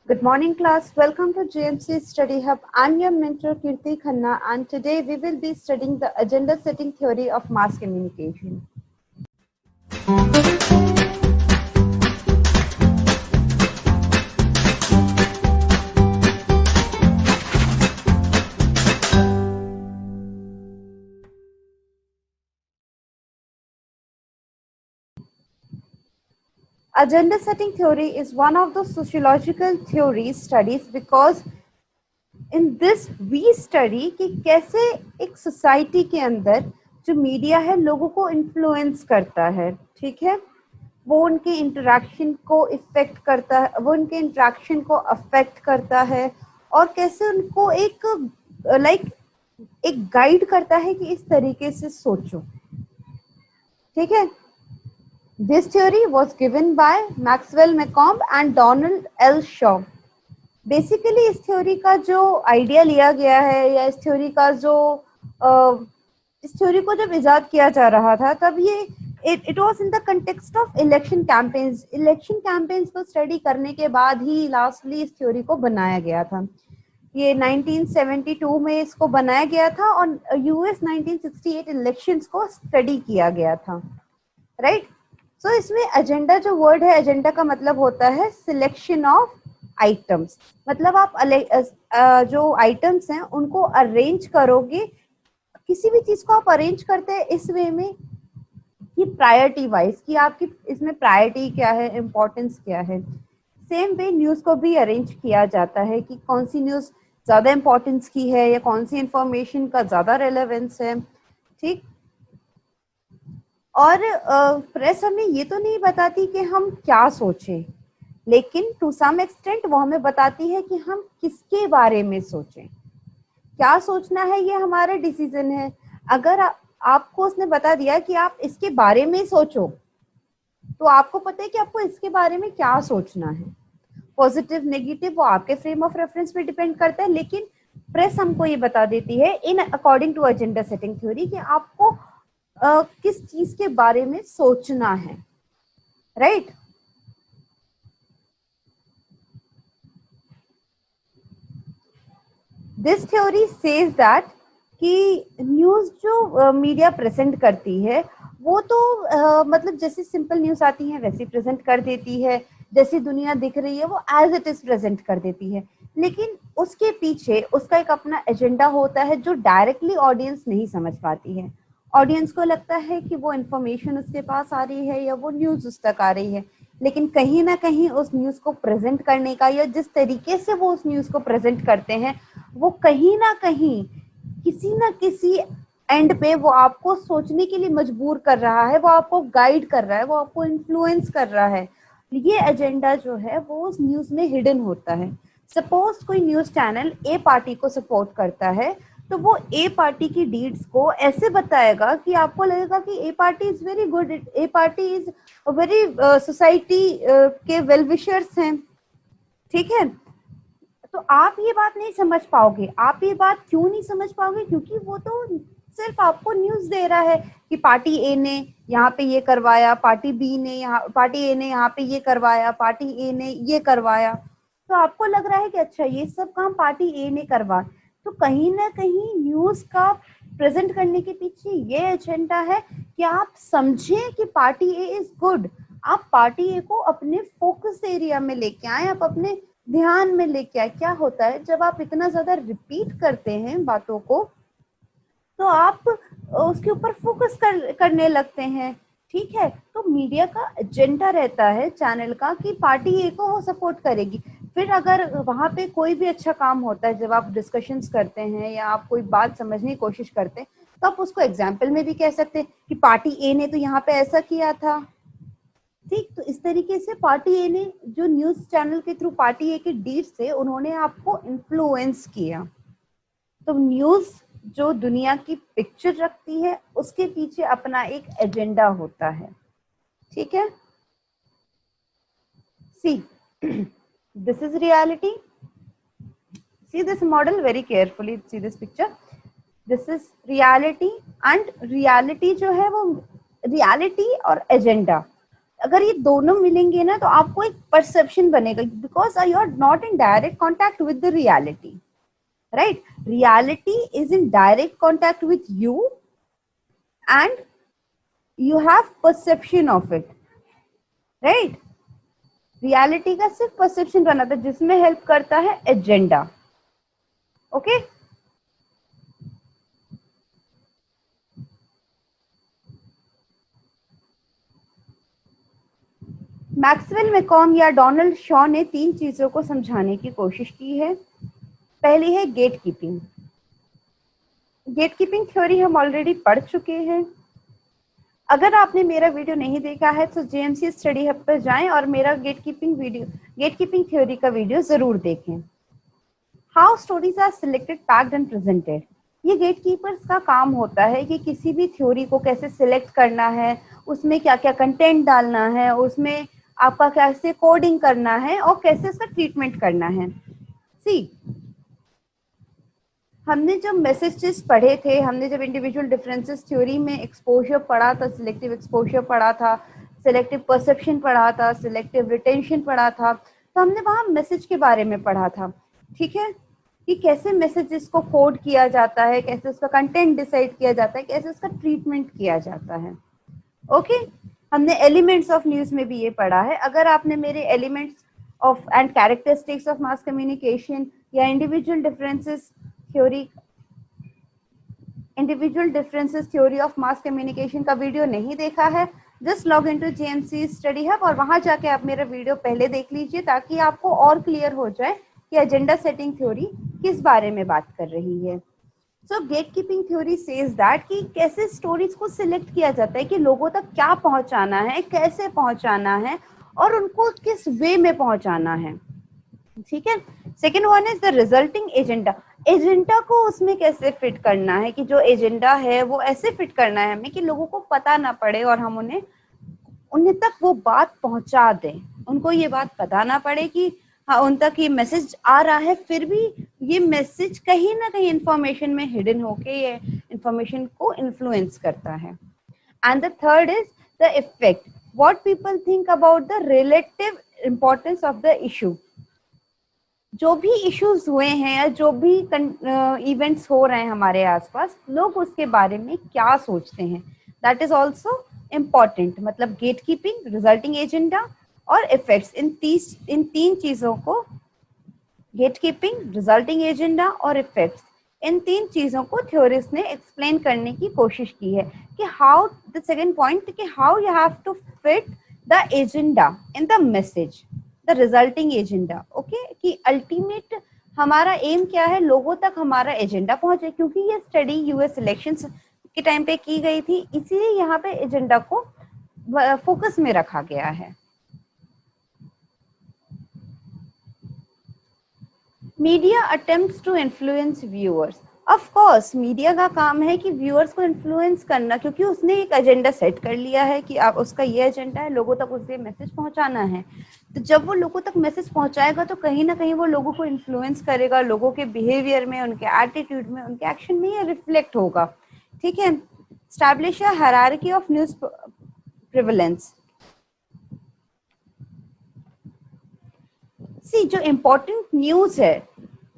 Good morning, class. Welcome to GMC Study Hub. I'm your mentor, Kirti Khanna, and today we will be studying the agenda setting theory of mass communication. Agenda setting theory is one of the sociological theories studies because in this we study कि कैसे एक society के अंदर जो media है लोगों को influence करता है, ठीक है, वो उनके इंटरेक्शन को इफेक्ट करता है, वो उनके इंटरेक्शन को अफेक्ट करता है और कैसे उनको एक एक गाइड करता है कि इस तरीके से सोचो, ठीक है. This theory was given by Maxwell Macomb and Donald L. Shaw. Basically इस थ्योरी का जो आइडिया लिया गया है या इस थ्योरी का जो इस थ्योरी को जब इजाद किया जा रहा था तब ये it was in the context of election campaigns को स्टडी करने के बाद ही लास्टली इस थ्योरी को बनाया गया था. ये 1972 में इसको बनाया गया था और यूएस 1968 इलेक्शंस को स्टडी किया गया था, राइट. सो इसमें एजेंडा जो वर्ड है, एजेंडा का मतलब होता है सिलेक्शन ऑफ आइटम्स. मतलब आप जो आइटम्स हैं उनको अरेंज करोगे. किसी भी चीज को आप अरेंज करते हैं इस वे में कि प्रायोरिटी वाइज कि आपकी इसमें प्रायोरिटी क्या है, इम्पोर्टेंस क्या है. सेम वे न्यूज को भी अरेंज किया जाता है कि कौन सी न्यूज ज्यादा इम्पोर्टेंस की है या कौन सी इंफॉर्मेशन का ज्यादा रेलेवेंस है, ठीक. और प्रेस हमें ये तो नहीं बताती कि हम क्या सोचें, लेकिन टू सम एक्सटेंट वो हमें बताती है कि हम किसके बारे में सोचें. क्या सोचना है ये हमारा डिसीजन है. अगर आपको उसने बता दिया कि आप इसके बारे में सोचो तो आपको पता है कि आपको इसके बारे में क्या सोचना है. पॉजिटिव नेगेटिव वो आपके फ्रेम ऑफ रेफरेंस पे डिपेंड करता है, लेकिन प्रेस हमको ये बता देती है in according to agenda setting theory कि आपको किस चीज के बारे में सोचना है, right. This theory says that कि न्यूज जो मीडिया प्रेजेंट करती है वो तो मतलब जैसे सिंपल न्यूज आती है वैसे प्रेजेंट कर देती है, जैसी दुनिया दिख रही है वो एज इट इज प्रेजेंट कर देती है, लेकिन उसके पीछे उसका एक अपना एजेंडा होता है जो डायरेक्टली ऑडियंस नहीं समझ पाती है. ऑडियंस को लगता है कि वो इन्फॉर्मेशन उसके पास आ रही है या वो न्यूज उस तक आ रही है, लेकिन कहीं ना कहीं उस न्यूज को प्रेजेंट करने का या जिस तरीके से वो उस न्यूज को प्रेजेंट करते हैं वो कहीं ना किसी एंड पे वो आपको सोचने के लिए मजबूर कर रहा है, वो आपको गाइड कर रहा है, वो आपको इन्फ्लुएंस कर रहा है. ये एजेंडा जो है वो उस न्यूज में हिडन होता है. सपोज कोई न्यूज चैनल ए पार्टी को सपोर्ट करता है तो वो ए पार्टी की डीड्स को ऐसे बताएगा कि आपको लगेगा कि a party is very good, a party is very society के वेल विशर्स हैं, ठीक है. तो आप ये बात नहीं समझ पाओगे. आप ये बात क्यों नहीं समझ पाओगे? क्योंकि वो तो सिर्फ आपको न्यूज दे रहा है कि पार्टी ए ने यहाँ पे ये करवाया, पार्टी बी ने पार्टी ए ने यहाँ पे ये करवाया, पार्टी ए ने ये करवाया. तो आपको लग रहा है कि अच्छा ये सब काम पार्टी ए ने करवा. तो कहीं ना कहीं न्यूज का प्रेजेंट करने के पीछे ये एजेंडा है कि आप समझें कि पार्टी ए इज गुड. आप पार्टी ए को अपने फोकस एरिया में लेके आए, आप अपने ध्यान में लेके आए. क्या होता है जब आप इतना ज्यादा रिपीट करते हैं बातों को तो आप उसके ऊपर फोकस करने लगते हैं, ठीक है. तो मीडिया का एजेंडा रहता है चैनल का कि पार्टी ए को वो सपोर्ट करेगी. फिर अगर वहां पे कोई भी अच्छा काम होता है, जब आप डिस्कशंस करते हैं या आप कोई बात समझने की कोशिश करते हैं तो आप उसको एग्जाम्पल में भी कह सकते हैं कि पार्टी ए ने तो यहाँ पे ऐसा किया था, ठीक. तो इस तरीके से पार्टी ए ने जो न्यूज चैनल के थ्रू पार्टी ए के डीड से उन्होंने आपको इन्फ्लुएंस किया. तो न्यूज जो दुनिया की पिक्चर रखती है उसके पीछे अपना एक एजेंडा होता है, ठीक है. सी this is reality. See this model very carefully. See this picture. This is reality and reality जो है वो reality और agenda. अगर ये दोनों मिलेंगे ना तो आपको एक परसेप्शन बनेगा, because you are not in direct contact with the reality, right? Reality is in direct contact with you and you have perception of it, right? Reality का सिर्फ परसेप्शन बनाता है, जिसमें हेल्प करता है एजेंडा। ओके मैक्सवेल मैकॉम या Donald Shaw ने 3 चीजों को समझाने की कोशिश की है। पहली है gate keeping. Gate keeping theory हम ऑलरेडी पढ़ चुके हैं। अगर आपने मेरा वीडियो नहीं देखा है तो जेएमसी स्टडी हब पर जाएं और मेरा गेट कीपिंग थ्योरी का वीडियो जरूर देखें। How stories are selected, packed and presented. ये गेट कीपर्स का काम होता है कि किसी भी थ्योरी को कैसे सिलेक्ट करना है, उसमें क्या क्या कंटेंट डालना है, उसमें आपका कैसे कोडिंग करना है और कैसे उसका ट्रीटमेंट करना है। सी, हमने जब मैसेजेस पढ़े थे, हमने जब इंडिविजुअल डिफरेंसेस थ्योरी में एक्सपोजर पढ़ा था, सिलेक्टिव एक्सपोजर पढ़ा था, सिलेक्टिव परसेप्शन पढ़ा था, सिलेक्टिव रिटेंशन पढ़ा था, तो हमने वहाँ मैसेज के बारे में पढ़ा था, ठीक है, कि कैसे मैसेजेस को कोड किया जाता है, कैसे उसका कंटेंट डिसाइड किया जाता है, कैसे उसका ट्रीटमेंट किया जाता है। ओके हमने एलिमेंट्स ऑफ न्यूज में भी ये पढ़ा है। अगर आपने मेरे elements of and characteristics of mass communication या individual differences theory of mass communication का वीडियो नहीं देखा है, just log into JMC study hub और वहां जाके आप मेरा वीडियो पहले देख लीजिए, ताकि आपको और क्लियर हो जाए कि एजेंडा सेटिंग थ्योरी किस बारे में बात कर रही है। सो gate keeping theory says that कि कैसे स्टोरीज को सिलेक्ट किया जाता है, कि लोगों तक क्या पहुंचाना है, कैसे पहुंचाना है और उनको किस वे में पहुंचाना है, ठीक है। Second one is the resulting agenda. Agenda को उसमें कैसे फिट करना है, कि जो एजेंडा है वो ऐसे फिट करना है हमें कि लोगों को पता ना पड़े और हम उन्हें तक वो बात पहुंचा दें, उनको ये बात पता ना पड़े कि हाँ उन तक ये मैसेज आ रहा है, फिर भी ये मैसेज कहीं ना कहीं इंफॉर्मेशन में हिडन होके ये इंफॉर्मेशन को इन्फ्लुएंस करता है। And the third is the effect, what people think about the relative importance of the issue. जो भी इश्यूज हुए हैं या जो भी इवेंट्स हो रहे हैं हमारे आसपास, लोग उसके बारे में क्या सोचते हैं, दैट इज ऑल्सो इम्पॉर्टेंट। मतलब गेट कीपिंग, रिजल्टिंग एजेंडा और इफेक्ट्स, इन तीन चीजों को, गेट कीपिंग, रिजल्टिंग एजेंडा और इफेक्ट्स, इन 3 चीजों को थ्योरिस्ट ने एक्सप्लेन करने की कोशिश की है कि हाउ, द सेकंड पॉइंट, कि how you have to fit the agenda in the message, the resulting agenda. Okay, कि अल्टीमेट हमारा एम क्या है, लोगों तक हमारा एजेंडा पहुंचे, क्योंकि ये स्टडी यूएस इलेक्शंस के टाइम पे की गई थी, इसीलिए यहाँ पे एजेंडा को फोकस में रखा गया है। Media attempts to influence viewers. Of course media का काम है कि व्यूअर्स को इन्फ्लुएंस करना, क्योंकि उसने एक एजेंडा सेट कर लिया है कि आप, उसका ये एजेंडा है, लोगों तक उसे मैसेज पहुंचाना है। तो जब वो लोगों तक मैसेज पहुंचाएगा तो कहीं ना कहीं वो लोगों को इन्फ्लुएंस करेगा, लोगों के बिहेवियर में, उनके एटीट्यूड में, उनके एक्शन में ये रिफ्लेक्ट होगा, ठीक है। Establish a hierarchy of news prevalence. See, जो इम्पोर्टेंट न्यूज है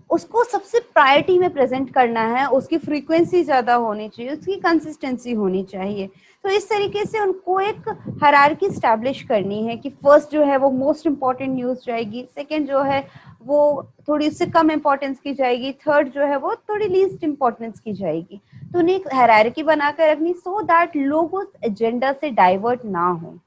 उसको सबसे प्रायोरिटी में प्रेजेंट करना है, उसकी फ्रीक्वेंसी ज्यादा होनी चाहिए, उसकी कंसिस्टेंसी होनी चाहिए। तो इस तरीके से उनको एक हायरार्की स्टैब्लिश करनी है कि फर्स्ट जो है वो मोस्ट इम्पॉर्टेंट न्यूज जाएगी, सेकंड जो है वो थोड़ी उससे कम इम्पोर्टेंस की जाएगी, थर्ड जो है वो थोड़ी लीस्ट इम्पोर्टेंस की जाएगी। तो उन्हें एक हायरार्की बनाकर रखनी, सो दैट लोग उस एजेंडा से डाइवर्ट ना हो।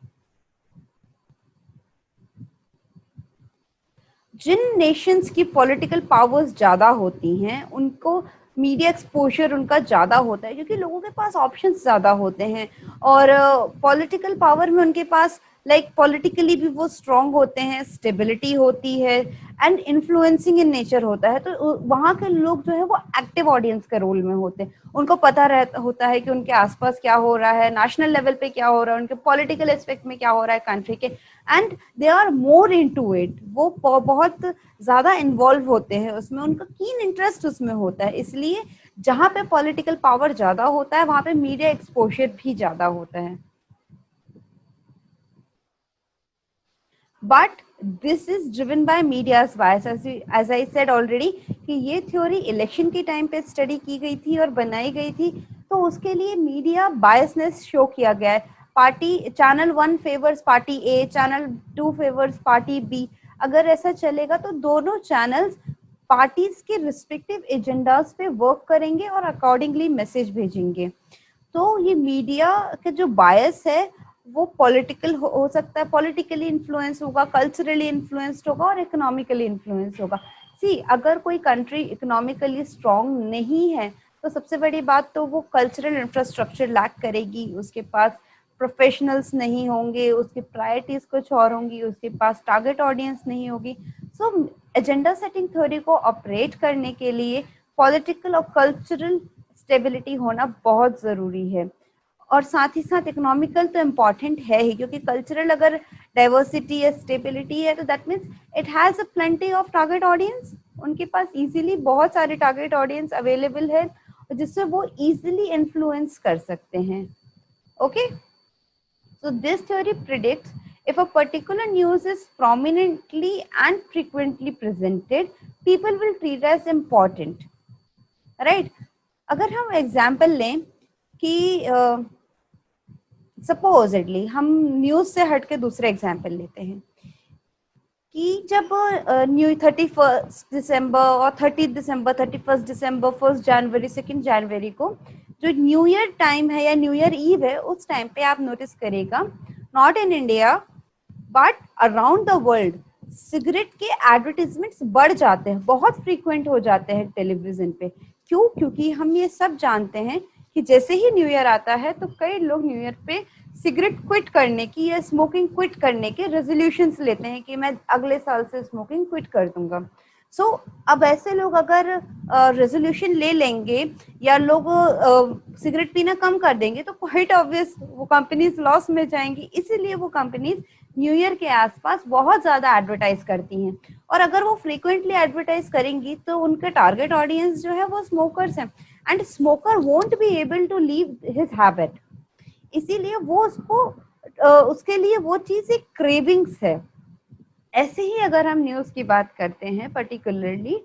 जिन नेशंस की पॉलिटिकल पावर्स ज्यादा होती हैं उनको मीडिया एक्सपोजर उनका ज्यादा होता है, क्योंकि लोगों के पास ऑप्शंस ज्यादा होते हैं और पॉलिटिकल पावर में उनके पास पॉलिटिकली भी वो स्ट्रांग होते हैं, स्टेबिलिटी होती है एंड इन्फ्लुएंसिंग इन नेचर होता है। तो वहाँ के लोग जो है वो एक्टिव ऑडियंस के रोल में होते हैं, उनको पता होता है कि उनके आसपास क्या हो रहा है, नेशनल लेवल पे क्या हो रहा है, उनके पॉलिटिकल एस्पेक्ट में क्या हो रहा है कंट्री के, and they are more into it. वो बहुत ज्यादा इन्वॉल्व होते हैं उसमें, उनका कीन इंटरेस्ट उसमें होता है। इसलिए जहाँ पे पॉलिटिकल पावर ज्यादा होता है वहां पे मीडिया एक्सपोजर भी ज्यादा होता है। But this is driven by media's bias, as I said already कि ये थ्योरी इलेक्शन के टाइम पे स्टडी की गई थी और बनाई गई थी, तो उसके लिए मीडिया बायसनेस शो किया गया है। पार्टी चैनल 1 फेवर्स पार्टी ए, चैनल 2 फेवर्स पार्टी बी। अगर ऐसा चलेगा तो दोनों चैनल्स पार्टीज के रिस्पेक्टिव एजेंडाज पे वर्क करेंगे और अकॉर्डिंगली मैसेज भेजेंगे। तो ये मीडिया का जो बायस है वो पॉलिटिकल हो सकता है, पॉलिटिकली इन्फ्लुएंस होगा, कल्चरली इन्फ्लुएंस्ड होगा और इकोनॉमिकली इन्फ्लुएंस होगा। सी, अगर कोई कंट्री इकोनॉमिकली स्ट्रांग नहीं है तो सबसे बड़ी बात तो वो कल्चरल इंफ्रास्ट्रक्चर लैक करेगी, उसके पास प्रोफेशनल्स नहीं होंगे, उसकी प्रायोरिटीज कुछ और होंगी, उसके पास टारगेट ऑडियंस नहीं होगी। सो एजेंडा सेटिंग थ्योरी को ऑपरेट करने के लिए पॉलिटिकल और कल्चरल स्टेबिलिटी होना बहुत जरूरी है। और साथ ही साथ इकोनॉमिकल तो इम्पॉर्टेंट है ही, क्योंकि कल्चरल अगर डाइवर्सिटी या स्टेबिलिटी है तो that means it has a plenty of target audience. उनके पास इजीली बहुत सारे टारगेट ऑडियंस अवेलेबल है जिससे वो इजीली इन्फ्लुएंस कर सकते हैं। Okay, so this theory predicts if a particular news is prominently and frequently presented, people will treat it as important, right? अगर हम एग्जाम्पल लें कि सपोजिटली हम न्यूज से हट के दूसरे एग्जाम्पल लेते हैं कि जब न्यू 31 दिसंबर और 30 दिसंबर, 31 दिसंबर, 1 जनवरी, 2 जनवरी को जो न्यू ईयर टाइम है या न्यू ईयर ईव है, उस टाइम पे आप नोटिस करेगा not in India but around the world cigarette के एडवर्टीजमेंट्स बढ़ जाते हैं, बहुत फ्रीक्वेंट हो जाते हैं टेलीविजन पे। क्यों? क्योंकि हम ये सब जानते हैं कि जैसे ही न्यू ईयर आता है तो कई लोग न्यू ईयर पे सिगरेट क्विट करने की या स्मोकिंग क्विट करने के रेजोल्यूशंस लेते हैं कि मैं अगले साल से स्मोकिंग क्विट कर दूंगा। सो अब ऐसे लोग अगर रेजोल्यूशन ले लेंगे या लोग सिगरेट पीना कम कर देंगे तो क्वाइट ऑब्वियस वो कंपनीज लॉस में जाएंगी। इसीलिए वो कंपनीज न्यू ईयर के आसपास बहुत ज्यादा एडवर्टाइज करती हैं, और अगर वो फ्रीक्वेंटली एडवर्टाइज करेंगी तो उनके टारगेट ऑडियंस जो है वो स्मोकर्स हैं, and smoker won't be able to leave his habit. इसीलिए वो उसके लिए वो चीज एक क्रेविंग्स है। ऐसे ही अगर हम न्यूज की बात करते हैं पर्टिकुलरली,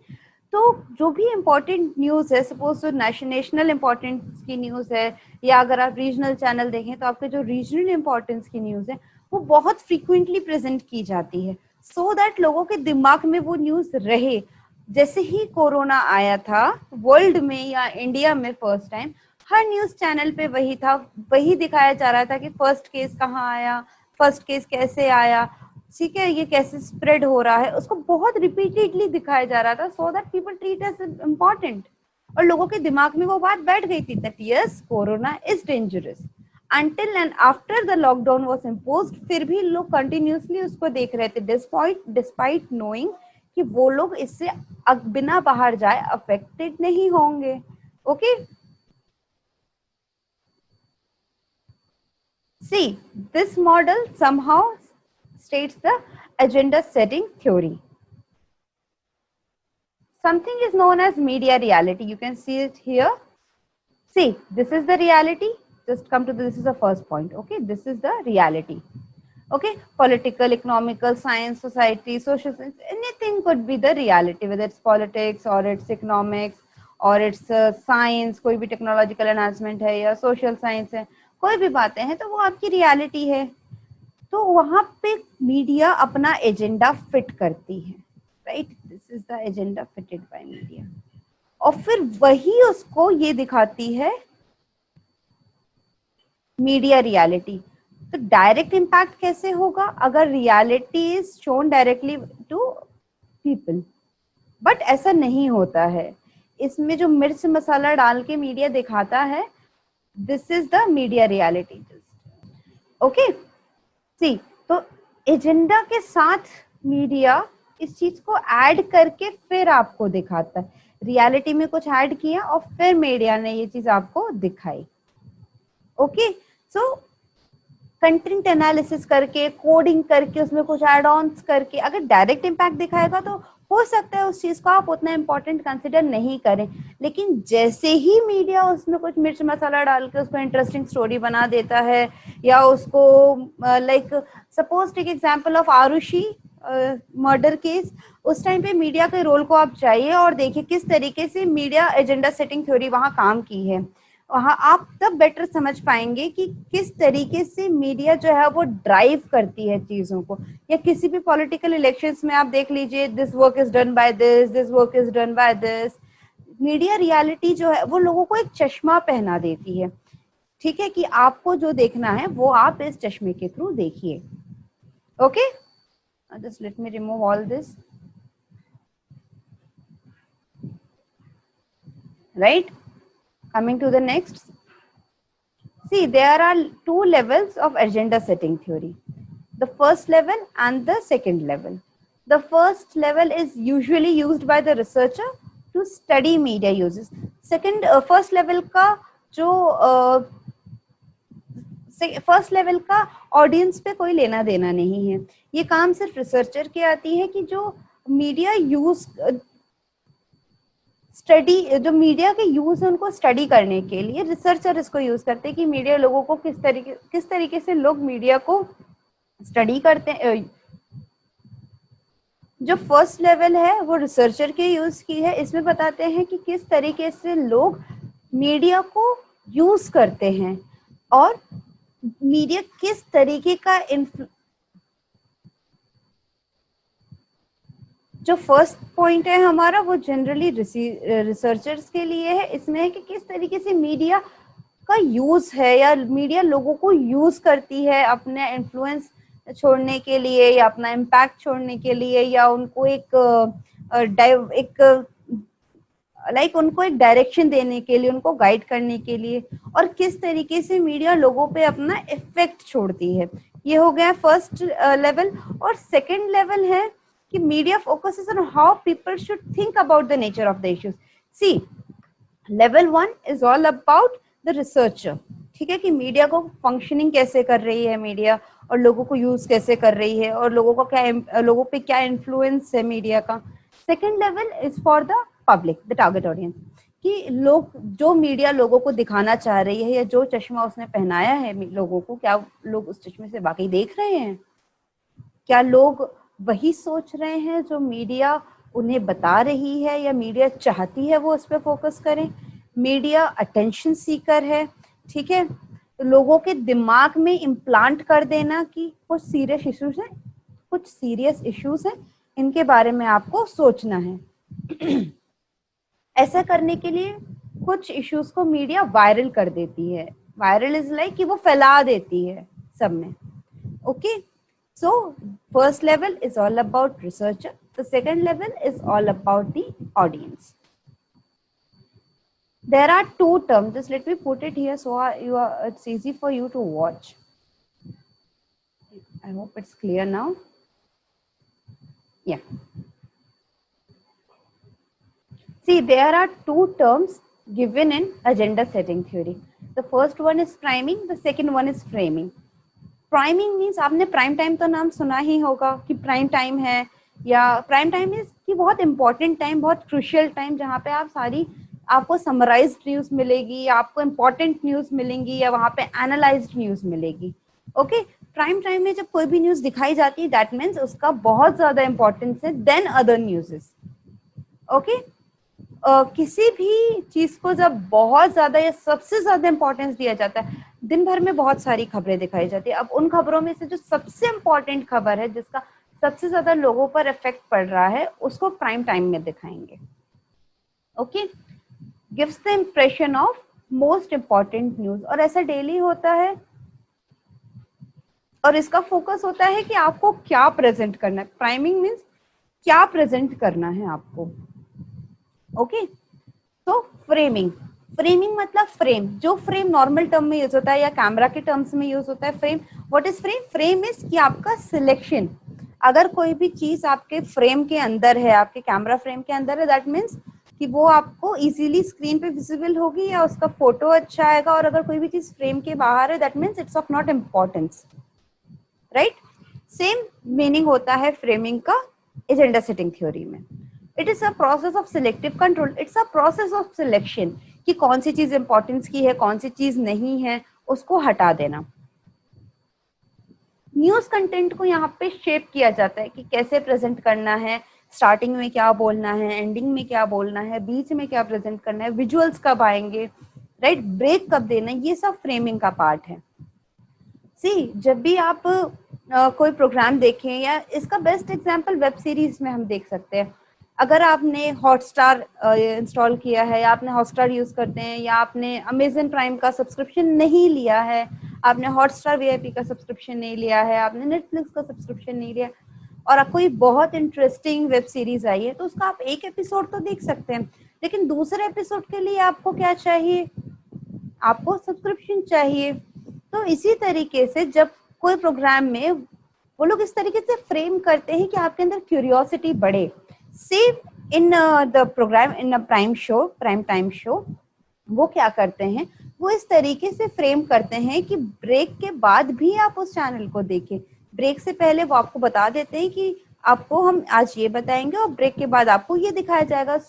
तो जो भी इम्पोर्टेंट न्यूज है, सपोज जो नेशनल इम्पोर्टेंस की न्यूज है, या अगर आप रीजनल चैनल देखें तो आपके जो रीजनल इम्पोर्टेंस की न्यूज है वो बहुत फ्रीक्वेंटली प्रेजेंट की जाती है, सो दैट लोगों के दिमाग में वो न्यूज रहे। जैसे ही कोरोना आया था वर्ल्ड में या इंडिया में फर्स्ट टाइम, हर न्यूज चैनल पे वही था, वही दिखाया जा रहा था कि फर्स्ट केस कहाँ आया, फर्स्ट केस कैसे आया, ठीक है, ये कैसे स्प्रेड हो रहा है, उसको बहुत रिपीटेडली दिखाया जा रहा था, so that people treat as important. और लोगों के दिमाग में वो बात बैठ गई थी that yes corona is dangerous. Until and after the lockdown was imposed, फिर भी लोग कंटिन्यूसली उसको देख रहे थे डिस्पाइट नोइंग कि वो लोग इससे बिना बाहर जाए अफेक्टेड नहीं होंगे। Okay, see this model somehow states the agenda setting theory. Something is known as media reality. You can see it here. See, this is the reality. Just come to this is the first point. Okay, this is the reality. Okay, political, economical, science, society, social science, anything could be the reality, whether it's politics or it's economics or it's science, कोई भी technological enhancement है या social science है, कोई भी बातें हैं तो वो आपकी reality है। तो वहां पे मीडिया अपना एजेंडा फिट करती है, right? This is the agenda fitted by media, और फिर वही उसको ये दिखाती है मीडिया रियलिटी। तो डायरेक्ट इम्पैक्ट कैसे होगा अगर reality is shown directly to people, but ऐसा नहीं होता है। इसमें जो मिर्च मसाला डाल के मीडिया दिखाता है, this is the media reality. Okay, see, तो एजेंडा के साथ मीडिया इस चीज को ऐड करके फिर आपको दिखाता है। रियलिटी में कुछ ऐड किया और फिर मीडिया ने ये चीज आपको दिखाई। ओके, सो कंटेंट एनालिसिस करके, कोडिंग करके, उसमें कुछ एड ऑन्स करके अगर डायरेक्ट इम्पैक्ट दिखाएगा तो हो सकता है उस चीज को आप उतना इम्पोर्टेंट कंसिडर नहीं करें, लेकिन जैसे ही मीडिया उसमें कुछ मिर्च मसाला डाल के उसको इंटरेस्टिंग स्टोरी बना देता है, या उसको like suppose take example of Aarushi murder case, उस टाइम पे मीडिया के रोल को आप चाहिए और देखिए किस तरीके से मीडिया एजेंडा सेटिंग थ्योरी वहां काम की है। वहां आप तब बेटर समझ पाएंगे कि किस तरीके से मीडिया जो है वो ड्राइव करती है चीजों को। या किसी भी पॉलिटिकल इलेक्शंस में आप देख लीजिए, this work is done by this work is done by this. Media reality जो है वो लोगों को एक चश्मा पहना देती है, ठीक है, कि आपको जो देखना है वो आप इस चश्मे के थ्रू देखिए। Okay, just let me remove all this, right. Coming to the next, see there are two levels of agenda setting theory, the first level and the second level. The first level is usually used by the researcher to study media uses. First level का जो first level का audience पे कोई लेना देना नहीं है, ये काम सिर्फ रिसर्चर की आती है कि जो मीडिया यूज जो मीडिया के यूज है उनको स्टडी करने के लिए रिसर्चर इसको यूज करते हैं कि मीडिया लोगों को किस तरीके से लोग मीडिया को स्टडी करते हैं। जो फर्स्ट लेवल है वो रिसर्चर के यूज की है, इसमें बताते हैं कि किस तरीके से लोग मीडिया को यूज करते हैं और मीडिया किस तरीके का जो फर्स्ट पॉइंट है हमारा वो जनरली रिसर्चर्स के लिए है, इसमें है कि किस तरीके से मीडिया का यूज है या मीडिया लोगों को यूज करती है अपने इन्फ्लुएंस छोड़ने के लिए या अपना इम्पैक्ट छोड़ने के लिए, या उनको उनको एक डायरेक्शन देने के लिए, उनको गाइड करने के लिए, और किस तरीके से मीडिया लोगों पे अपना इफेक्ट छोड़ती है। ये हो गया फर्स्ट लेवल। और सेकंड लेवल है कि media focuses on how people should think about the nature of the issues. See level 1 is all about the researcher, ठीक है, कि मीडिया को फंक्शनिंग कैसे कर रही है मीडिया, और लोगों को यूज कैसे कर रही है, और लोगों पे क्या इन्फ्लुएंस है मीडिया का। Second level is for the public, the target audience, कि लोग जो मीडिया लोगों को दिखाना चाह रही है या जो चश्मा उसने पहनाया है लोगों को, क्या लोग उस चश्मे से वाकई देख रहे हैं, क्या लोग वही सोच रहे हैं जो मीडिया उन्हें बता रही है या मीडिया चाहती है वो उस पर फोकस करें। मीडिया अटेंशन सीकर है, ठीक है, तो लोगों के दिमाग में इम्प्लांट कर देना कि कुछ सीरियस इश्यूज हैं, इनके बारे में आपको सोचना है। ऐसा करने के लिए कुछ इश्यूज को मीडिया वायरल कर देती है। वायरल इज लाइक कि वो फैला देती है सब में। Okay, so first level is all about researcher, the second level is all about the audience. There are two terms, just let me put it here so it's easy for you to watch. I hope it's clear now. Yeah, see there are two terms given in agenda setting theory. The first one is priming, the second one is framing. Priming means आपने prime time तो नाम सुना ही होगा कि prime time है, या prime time is कि बहुत इंपॉर्टेंट टाइम, बहुत क्रूशियल टाइम, जहाँ पे आपको समराइज्ड न्यूज मिलेगी, आपको इंपॉर्टेंट न्यूज मिलेंगी, या वहाँ पे एनालाइज्ड न्यूज मिलेगी। ओके, प्राइम टाइम में जब कोई भी न्यूज दिखाई जाती है दैट मीन्स उसका बहुत ज्यादा इंपॉर्टेंस है देन अदर न्यूज़ेस। ओके, किसी भी चीज को जब बहुत ज्यादा या सबसे ज्यादा इंपॉर्टेंस दिया जाता है, दिन भर में बहुत सारी खबरें दिखाई जाती है, अब उन खबरों में से जो सबसे इंपॉर्टेंट खबर है जिसका सबसे ज्यादा लोगों पर इफेक्ट पड़ रहा है उसको प्राइम टाइम में दिखाएंगे। Okay, gives the impression of most important news, और ऐसा डेली होता है, और इसका फोकस होता है कि आपको क्या प्रेजेंट करना है। प्राइमिंग मीन्स क्या प्रेजेंट करना है आपको। ओके, तो फ्रेमिंग मतलब फ्रेम, जो फ्रेम नॉर्मल टर्म में यूज होता है या कैमरा के टर्म्स में यूज होता है। Frame, what is frame? Frame is कि आपका सिलेक्शन, अगर कोई भी चीज आपके फ्रेम के अंदर है, आपके कैमरा फ्रेम के अंदर है, दैट मीन्स कि वो आपको इजीली स्क्रीन पे विजिबल होगी या उसका फोटो अच्छा आएगा। और अगर कोई भी चीज फ्रेम के बाहर है that means it's of not importance, right. Same meaning होता है फ्रेमिंग का एजेंडा सेटिंग थ्योरी में। It is a process of selective control, it's a process of selection कि कौन सी चीज इंपॉर्टेंस की है, कौन सी चीज नहीं है, उसको हटा देना। न्यूज कंटेंट को यहाँ पे शेप किया जाता है कि कैसे प्रेजेंट करना है, स्टार्टिंग में क्या बोलना है, एंडिंग में क्या बोलना है, बीच में क्या प्रेजेंट करना है, विजुअल्स कब आएंगे, राइट, ब्रेक कब देना है, ये सब फ्रेमिंग का पार्ट है। सी, जब भी आप कोई प्रोग्राम देखें, या इसका बेस्ट एग्जांपल वेब सीरीज में हम देख सकते हैं। अगर आपने हॉटस्टार इंस्टॉल किया है, या आपने हॉटस्टार यूज करते हैं, या आपने अमेजन प्राइम का सब्सक्रिप्शन नहीं लिया है, आपने हॉटस्टार वीआईपी का सब्सक्रिप्शन नहीं लिया है, आपने नेटफ्लिक्स का सब्सक्रिप्शन नहीं लिया, और कोई बहुत इंटरेस्टिंग वेब सीरीज आई है, तो उसका आप एक एपिसोड तो देख सकते हैं, लेकिन दूसरे एपिसोड के लिए आपको क्या चाहिए, आपको सब्सक्रिप्शन चाहिए। तो इसी तरीके से जब कोई प्रोग्राम में वो लोग इस तरीके से फ्रेम करते हैं कि आपके अंदर क्यूरियोसिटी बढ़े। Save in the program in a prime time show, वो क्या करते हैं, वो इस तरीके से फ्रेम करते हैं कि ब्रेक के बाद भी आप उस चैनल को देखें। ब्रेक से पहले वो आपको बता देते हैं कि आपको हम आज ये बताएंगे और ब्रेक के बाद आपको ये दिखाया जाएगा।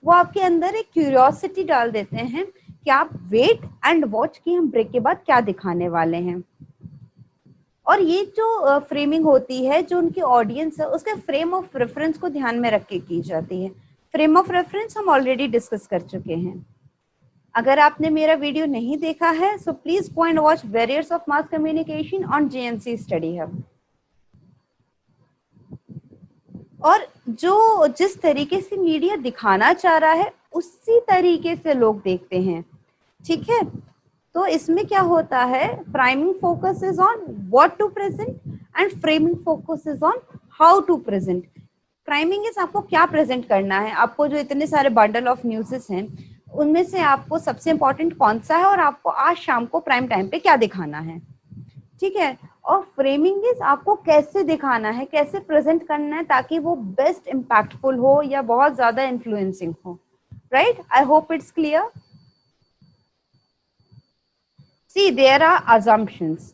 वो आपके अंदर एक क्यूरियोसिटी डाल देते हैं कि आप वेट एंड वॉच कि हम ब्रेक के बाद क्या दिखाने वाले हैं। और ये जो फ्रेमिंग होती है, जो उनकी ऑडियंस है, उसके फ्रेम ऑफ रेफरेंस को ध्यान में रख के की जाती है। फ्रेम ऑफ रेफरेंस हम ऑलरेडी डिस्कस कर चुके हैं। अगर आपने मेरा वीडियो नहीं देखा है, so please go and watch barriers of mass communication on JNC study hub. और जो जिस तरीके से मीडिया दिखाना चाह रहा है, उसी तरीके से लोग देखते हैं, ठीक है। तो इसमें क्या होता है, priming focus is on what to present and framing focus is on how to present. Priming is आपको क्या प्रेजेंट करना है, आपको जो इतने सारे बंडल ऑफ न्यूज़ेस हैं, उनमें से आपको सबसे इंपॉर्टेंट कौन सा है, और आपको आज शाम को प्राइम टाइम पे क्या दिखाना है, ठीक है। और फ्रेमिंग इज आपको कैसे दिखाना है, कैसे प्रेजेंट करना है, ताकि वो बेस्ट इम्पैक्टफुल हो या बहुत ज्यादा इन्फ्लुएंसिंग हो, right. I hope it's clear. See, there are assumptions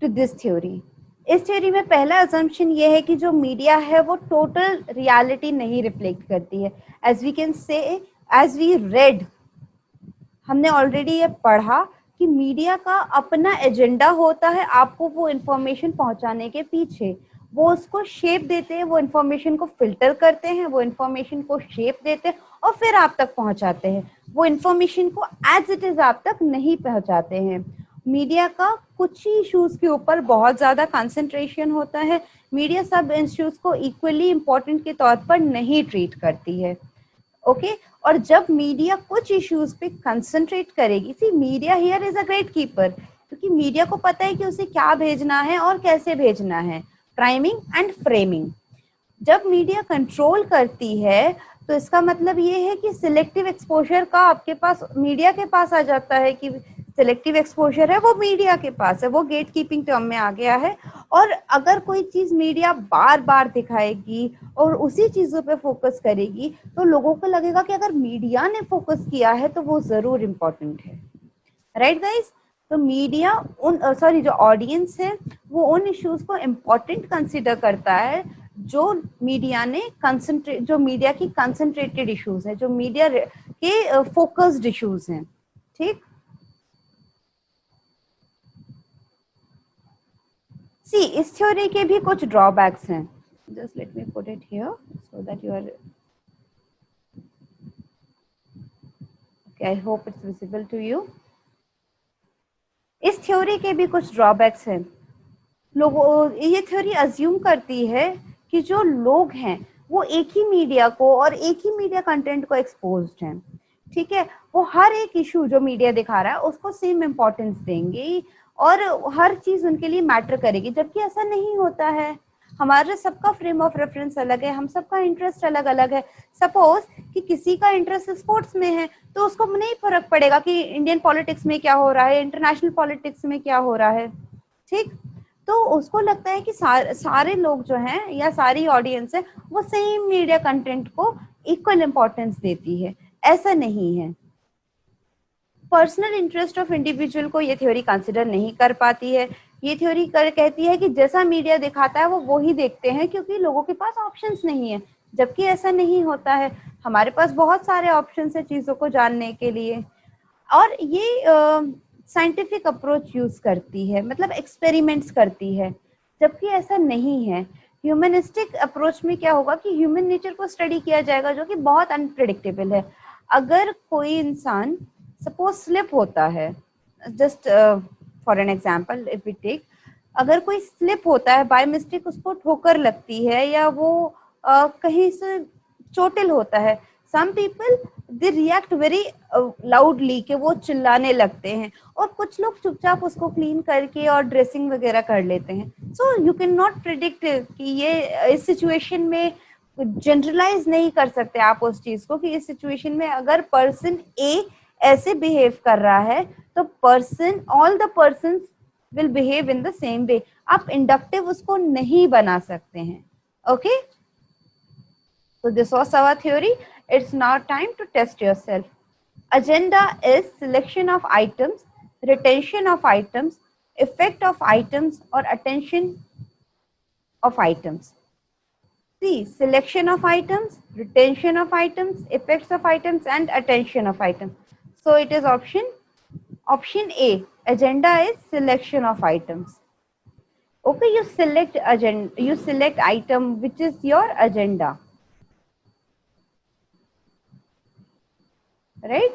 to this theory. इस थ्योरी में पहला assumption ये है कि जो मीडिया है वो टोटल रियलिटी नहीं रिफ्लेक्ट करती है। As we can say, as we read, हमने ऑलरेडी ये पढ़ा कि मीडिया का अपना एजेंडा होता है आपको वो इंफॉर्मेशन पहुंचाने के पीछे। वो उसको शेप देते हैं, वो इंफॉर्मेशन को फिल्टर करते हैं, वो इंफॉर्मेशन को शेप देते हैं और फिर आप तक पहुंचाते हैं। वो इंफॉर्मेशन को एज इट इज आप तक नहीं पहुंचाते हैं। मीडिया का कुछ ही इश्यूज के ऊपर बहुत ज्यादा कंसंट्रेशन होता है। मीडिया सब इश्यूज को इक्वली इम्पोर्टेंट के तौर पर नहीं ट्रीट करती है, ओके। और जब मीडिया कुछ इश्यूज पे कंसंट्रेट करेगी, see media here is a great keeper, क्योंकि मीडिया को पता है कि उसे क्या भेजना है और कैसे भेजना है। प्राइमिंग एंड फ्रेमिंग जब मीडिया कंट्रोल करती है, तो इसका मतलब ये है कि सिलेक्टिव एक्सपोजर का आपके पास, मीडिया के पास आ जाता है कि सिलेक्टिव एक्सपोजर है वो मीडिया के पास है, वो गेट कीपिंग टर्म में आ गया है। और अगर कोई चीज मीडिया बार बार दिखाएगी और उसी चीजों पे फोकस करेगी, तो लोगों को लगेगा कि अगर मीडिया ने फोकस किया है तो वो जरूर इम्पोर्टेंट है, राइट गाइस। तो मीडिया जो ऑडियंस है वो उन इश्यूज को इम्पोर्टेंट कंसिडर करता है जो मीडिया की कंसंट्रेटेड इश्यूज है, जो मीडिया के फोकस्ड इश्यूज हैं, ठीक। सी, इस थ्योरी के भी कुछ ड्रॉबैक्स हैं। Just let me put it here so that you are okay, I hope it's visible to you. इस थ्योरी के भी कुछ ड्रॉबैक्स हैं। ये थ्योरी अज्यूम करती है कि जो लोग हैं वो एक ही मीडिया को और एक ही मीडिया कंटेंट को एक्सपोज्ड हैं, ठीक है। वो हर एक इशू जो मीडिया दिखा रहा है उसको सेम इम्पोर्टेंस देंगे और हर चीज उनके लिए मैटर करेगी, जबकि ऐसा नहीं होता है। हमारे सबका फ्रेम ऑफ रेफरेंस अलग है, हम सबका इंटरेस्ट अलग अलग है। सपोज कि किसी का इंटरेस्ट स्पोर्ट्स में है, तो उसको नहीं फर्क पड़ेगा कि इंडियन पॉलिटिक्स में क्या हो रहा है, इंटरनेशनल पॉलिटिक्स में क्या हो रहा है, ठीक। तो उसको लगता है कि सारे लोग जो हैं या सारी ऑडियंस है वो सेम मीडिया कंटेंट को इक्वल इम्पोर्टेंस देती है। ऐसा नहीं है। पर्सनल इंटरेस्ट ऑफ इंडिविजुअल को ये थ्योरी कंसिडर नहीं कर पाती है। ये थ्योरी कहती है कि जैसा मीडिया दिखाता है वो ही देखते हैं, क्योंकि लोगों के पास ऑप्शंस नहीं है, जबकि ऐसा नहीं होता है। हमारे पास बहुत सारे ऑप्शंस है चीजों को जानने के लिए। और ये साइंटिफिक अप्रोच यूज करती है, मतलब एक्सपेरिमेंट्स करती है, जबकि ऐसा नहीं है। ह्यूमनिस्टिक अप्रोच में क्या होगा कि ह्यूमन नेचर को स्टडी किया जाएगा, जो कि बहुत अनप्रिडिक्टेबल है। अगर कोई इंसान सपोज स्लिप होता है, just for an example if we take, अगर कोई स्लिप होता है, बाय मिस्टेक उसको ठोकर लगती है, या वो कहीं से चोटिल होता है, some people they react very loudly, कि वो चिल्लाने लगते हैं, और कुछ लोग चुपचाप उसको क्लीन करके और ड्रेसिंग वगैरह कर लेते हैं। So you can not predict कि ये इस सिचुएशन में जनरलाइज नहीं कर सकते आप उस चीज को, कि इस सिचुएशन में अगर पर्सन ए ऐसे बिहेव कर रहा है तो all the person will behave in the same way. आप इंडक्टिव उसको नहीं बना सकते हैं। Okay, so this was our theory. It's now time to test yourself. Agenda is selection of items, retention of items, effect of items, or attention of items. See, selection of items, retention of items, effects of items, and attention of items. So it is option A. Agenda is selection of items. Okay, you select item which is your agenda. Right?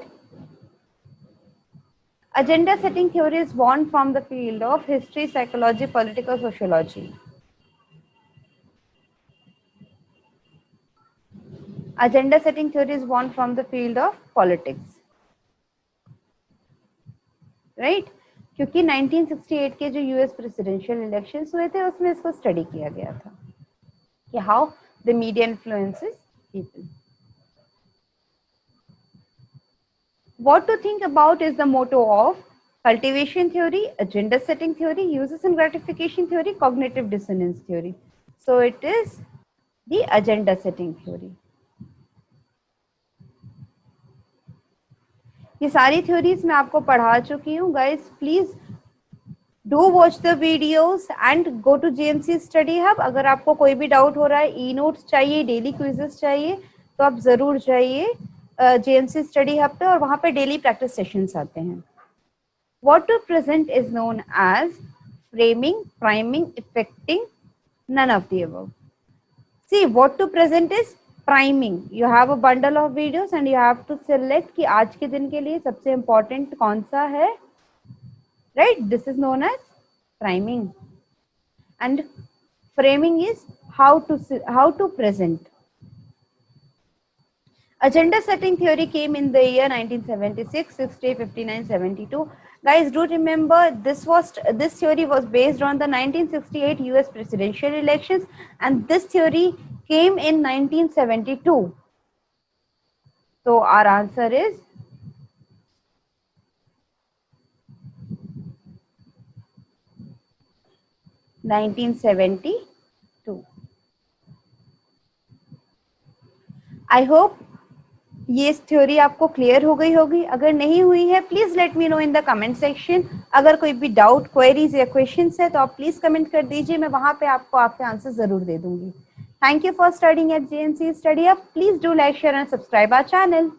Agenda setting theory is born from the field of history, psychology, political sociology. Agenda setting theory is born from the field of politics. Right? क्योंकि 1968 के जो US presidential elections हुए थे उसमें इसको study किया गया था कि how the media influences people. What to think about is the motto of cultivation theory, agenda setting theory, uses and gratification theory, cognitive dissonance theory. So it is the agenda setting theory. ये सारी theories मैं आपको पढ़ा चुकी हूँ. Guys please do watch the videos and go to JMC study hub. अगर आपको कोई भी डाउट हो रहा है, ई नोट्स चाहिए, डेली क्विजेस चाहिए, तो आप जरूर जाइए जेएमसी स्टडी हब पे, और वहां पे डेली प्रैक्टिस सेशंस आते हैं. What to present is known as framing, priming, effecting, none of the above. See, what to present is priming. You have a bundle of videos and you have to select कि आज के दिन के लिए सबसे important कौन सा है. Right, this is known as priming. And framing is how to present. Agenda setting theory came in the year 1976, 60, 59, 72. Guys, do remember this theory was based on the 1968 US presidential elections, and this theory came in 1972. So our answer is (1972). I hope ये theory आपको clear हो गई होगी. अगर नहीं हुई है please let me know in the comment section. अगर कोई भी डाउट, क्वेरीज या क्वेश्चंस है तो आप प्लीज कमेंट कर दीजिए. मैं वहां पे आपको आपके आंसर जरूर दे दूंगी. Thank you for studying at JMC study hub. Please do like, share and subscribe our channel.